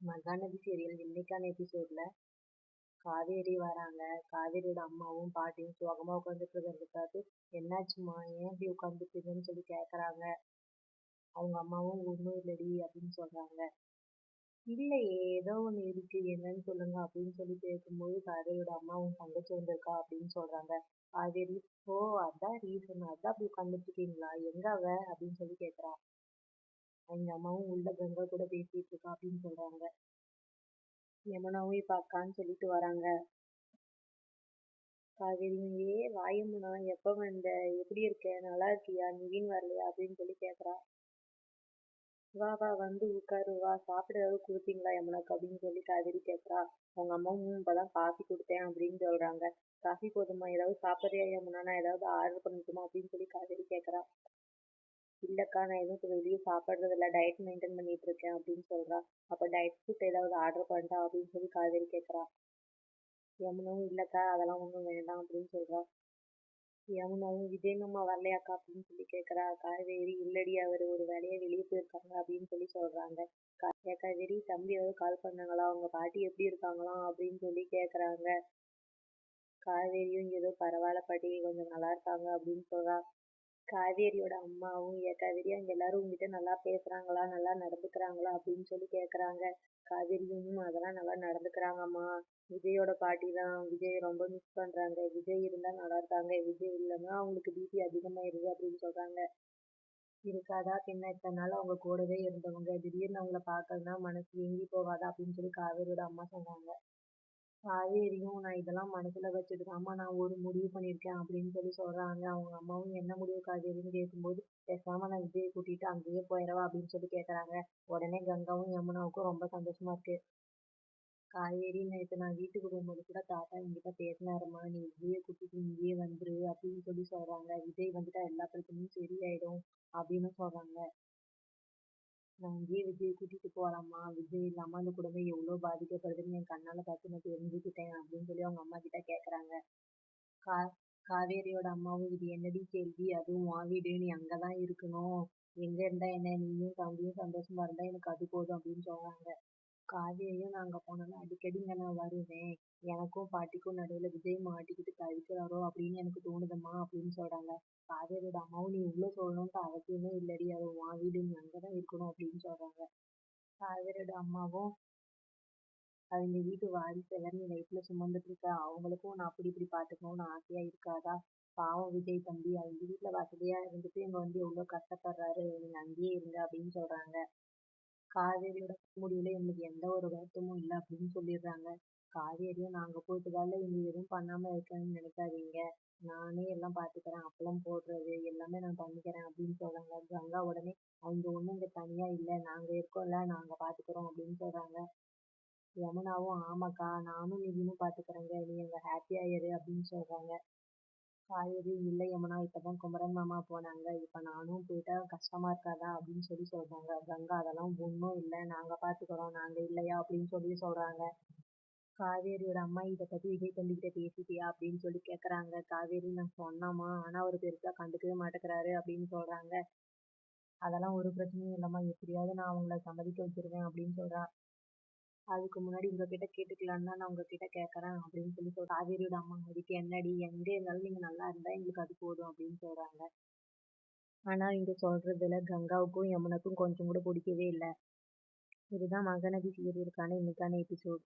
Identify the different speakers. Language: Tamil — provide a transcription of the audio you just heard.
Speaker 1: மகாநதி சீரியல் இன்னைக்கான எபிசோட்ல காவேரி வராங்க. காவேரியோட அம்மாவும் பாட்டியும் சோகமா உட்காந்துட்டு இருக்கிறத பார்த்து, என்னாச்சுமா, ஏன் இப்படி உட்காந்துட்டுன்னு சொல்லி கேக்குறாங்க. அவங்க அம்மாவும் ஒன்றும் இல்லடி அப்படின்னு சொல்றாங்க. இல்லையே, ஏதோ ஒண்ணு இருக்கு, என்னன்னு சொல்லுங்க அப்படின்னு சொல்லி கேட்கும்போது, காவேரியோட அம்மாவும் தங்கச்சி வந்திருக்கா அப்படின்னு சொல்றாங்க. காவேரி, ஓ அதான் ரீசன், அதான் அப்படி உட்காந்துட்டு இருக்கீங்களா, எங்க அவ அப்படின்னு சொல்லி கேக்குறா. அவங்க அம்மாவும் உள்ள கங்கா கூட பேசிட்டு இருக்கா அப்படின்னு சொல்றாங்க. யமுனாவும் இப்ப அக்கான்னு சொல்லிட்டு வராங்க. காவேரி, ஏ வாயமுனா, எப்ப வந்த, எப்படி இருக்க, நல்லா இருக்கியா, நிவின் வரலையா அப்படின்னு சொல்லி கேக்குறா. வா வா வந்து உட்காரு, வா சாப்பிட ஏதாவது கொடுத்தீங்களா யமுனாக்கு அப்படின்னு சொல்லி காவேரி கேக்குறா. அவங்க அம்மாவும் இப்பதான் காஃபி கொடுத்தேன் அப்படின்னு சொல்றாங்க. காஃபி போதுமா, ஏதாவது சாப்பிட்றியா யமுனா, நான் ஏதாவது ஆர்டர் பண்ணட்டுமா அப்படின்னு சொல்லி காவேரி கேக்குறா. இல்லக்கா, நான் எதுவும் இப்ப வெளியே சாப்பிட்றது இல்லை, டயட் மெயின்டைன் பண்ணிட்டு இருக்கேன் அப்படின்னு சொல்றா. அப்ப டயட் ஃபுட் ஏதாவது ஆர்டர் பண்ணிட்டா அப்படின்னு சொல்லி காவேரி கேக்குறா. யமுனாவும் இல்லக்கா, அதெல்லாம் ஒன்றும் வேண்டாம் அப்படின்னு சொல்றா. யமுனாவும் விஜய் மாமா வரலையாக்கா அப்படின்னு சொல்லி கேக்குறா. காவேரி, இல்லடி, அவர் ஒரு வேலையா வெளியே போயிருக்காங்க அப்படின்னு சொல்லி சொல்றாங்க. காவேரி, தம்பி ஏதாவது கால் பண்ணாங்களா, அவங்க பாட்டி எப்படி இருக்காங்களாம் அப்படின்னு சொல்லி கேக்குறாங்க. காவேரியும் ஏதோ பரவாயில்ல பாட்டி, கொஞ்சம் நல்லா இருக்காங்க அப்படின்னு சொல்றா. காவேரியோட அம்மாவும், காவேரி, அங்க எல்லாரும் உங்ககிட்ட நல்லா பேசுறாங்களா, நல்லா நடந்துக்கிறாங்களா அப்படின்னு சொல்லி கேக்குறாங்க. காவேரியும், அதெல்லாம் நல்லா நடந்துக்கிறாங்கம்மா, விஜயோட பாட்டி தான், விஜய் ரொம்ப மிஸ் பண்றாங்க, விஜய் இருந்தா நல்லா இருக்காங்க, விஜய் இல்லைன்னா அவங்களுக்கு பிபி அதிகமாயிருது அப்படின்னு சொல்றாங்க. இருக்காதா பின்ன, இத்தனை நாள் அவங்க கூடவே இருந்தவங்க, திடீர்னு அவங்கள பார்க்கறதுனா மனசு ஏங்கி போகாதா அப்படின்னு சொல்லி காவேரியோட அம்மா சொன்னாங்க. காவேரியும், நான் இதெல்லாம் மனசுல வச்சுட்டு தாம்மா நான் ஒரு முடிவு பண்ணியிருக்கேன் அப்படின்னு சொல்லி சொல்றாங்க. அவங்க அம்மாவும், என்ன முடிவு காவேரின்னு கேட்கும்போது, பேசாம நான் விஜயை கூட்டிட்டு அங்கேயே போயிடவா அப்படின்னு சொல்லி கேக்குறாங்க. உடனே கங்காவும் யமுனாவுக்கும் ரொம்ப சந்தோஷமா இருக்கு. காவேரி, நேத்து நான் வீட்டுக்கு போகும்போது கூட தாத்தா என்கிட்ட பேசினாருமா, நீ விஜயை கூட்டிட்டு இங்கேயே வந்துரு அப்படின்னு சொல்லி சொல்றாங்க. விஜய் வந்துட்டா எல்லா பிரச்சனையும் சரியாயிடும் அப்படின்னு சொல்றாங்க. நான் இங்கேயே விஜயை கூட்டிட்டு போறேம்மா, விஜய் இல்லாம அந்த குடும்பம் எவ்வளவு பாதிக்கப்படுதுன்னு என் கண்ணால பார்த்து நான் தெரிஞ்சுக்கிட்டேன் அப்படின்னு சொல்லி அவங்க அம்மா கிட்ட கேக்குறாங்க. கா காவேரியோட அம்மாவும், இது என்னடி கேள்வி, அதுவும் உன் வீடு, நீ அங்கதான் இருக்கணும், எங்க இருந்தா என்ன, நீயும் தம்பியும் சந்தோஷமா இருந்தா எனக்கு அது போதும் அப்படின்னு சொல்றாங்க. காவேரியும், நான் அங்க போனாலும் அடிக்கடி இங்க நான் வருவேன், எனக்கும் பாட்டிக்கும் நடுவுல விஜய் மாட்டிக்கிட்டு தவிக்கிறாரோ அப்படின்னு எனக்கு தோணுதம்மா அப்படின்னு சொல்றாங்க. காவேரியோட அம்மாவும், நீ இவ்வளவு சொல்லணும்ட்டு அவசியமே இல்லடி, அது உன் வீடு, நீ அங்கதான் இருக்கணும் அப்படின்னு சொல்றாங்க. காவேரியோட அம்மாவும், அவங்க வீட்டு வாரிசு எல்லாரும் நீ வயிற்றுல சுமந்துட்டு இருக்க, அவங்களுக்கும் நான் அப்படி இப்படி பாத்துக்கணும்னு ஆசையா இருக்காதா, பாவம் விஜய் தம்பி அவங்க வீட்டுல வசதியா இருந்துட்டு இங்க வந்து எவ்வளவு கஷ்டப்படுறாரு, நீங்க அங்கேயே இருங்க அப்படின்னு சொல்றாங்க. காவேரியோட முடிவுல எங்களுக்கு எந்த ஒரு வருத்தமும் இல்லை அப்படின்னு சொல்லிடுறாங்க. காவேரியும், நாங்க போயிட்டதால இங்க எதுவும் பண்ணாம இருக்கேன்னு நினைக்காதீங்க, நானே எல்லாம் பாத்துக்கிறேன், அப்பளம் போடுறது எல்லாமே நான் பண்ணிக்கிறேன் அப்படின்னு சொல்றாங்க. கங்கா உடனே, அவங்க ஒண்ணும் இங்க தனியா இல்லை, நாங்க இருக்கோம்ல, நாங்க பாத்துக்கிறோம் அப்படின்னு சொல்றாங்க. யமுனாவும், ஆமாக்கா, நானும் நிவினும் பாத்துக்கிறேங்க, நீ அங்க ஹாப்பியா இரு அப்படின்னு சொல்றாங்க. காவேரி, இல்லை யமுனா, இப்பதான் குமரன் மாமா போனாங்க, இப்ப நானும் போயிட்டா கஷ்டமா இருக்காதா அப்படின்னு சொல்லி சொல்றாங்க. கங்கா, அதெல்லாம் ஒண்ணும் இல்லை, நாங்க பாத்துக்கிறோம், நாங்க இல்லையா அப்படின்னு சொல்லி சொல்றாங்க. காவேரியோட அம்மா, இதை பத்தி விஜய் தம்பிகிட்ட பேசிட்டியா அப்படின்னு சொல்லி கேக்குறாங்க. காவேரி, நான் சொன்னேம்மா, ஆனா அவரு பெருசா கண்டுக்கவே மாட்டேங்கிறாரு அப்படின்னு சொல்றாங்க. அதெல்லாம் ஒரு பிரச்சனையும் இல்லைம்மா, எப்படியாவது நான் அவங்கள சம்மதிக்க வச்சிருவேன் அப்படின்னு சொல்றா. அதுக்கு முன்னாடி உங்ககிட்ட கேட்டுக்கலான்னு தான் நான் உங்ககிட்ட கேட்கறேன் அப்படின்னு சொல்லி காவேரியோட அம்மா, அதுக்கு என்னடி, எங்க இருந்தாலும் நீங்க நல்லா இருந்தா எங்களுக்கு அது போதும் அப்படின்னு சொல்றாங்க. ஆனா இங்க சொல்றதுல கங்காவுக்கும் யமுனாக்கும் கொஞ்சம் கூட பிடிக்கவே இல்லை. இதுதான் மகநதி சீரியலுக்கான இன்னைக்கான எபிசோட்.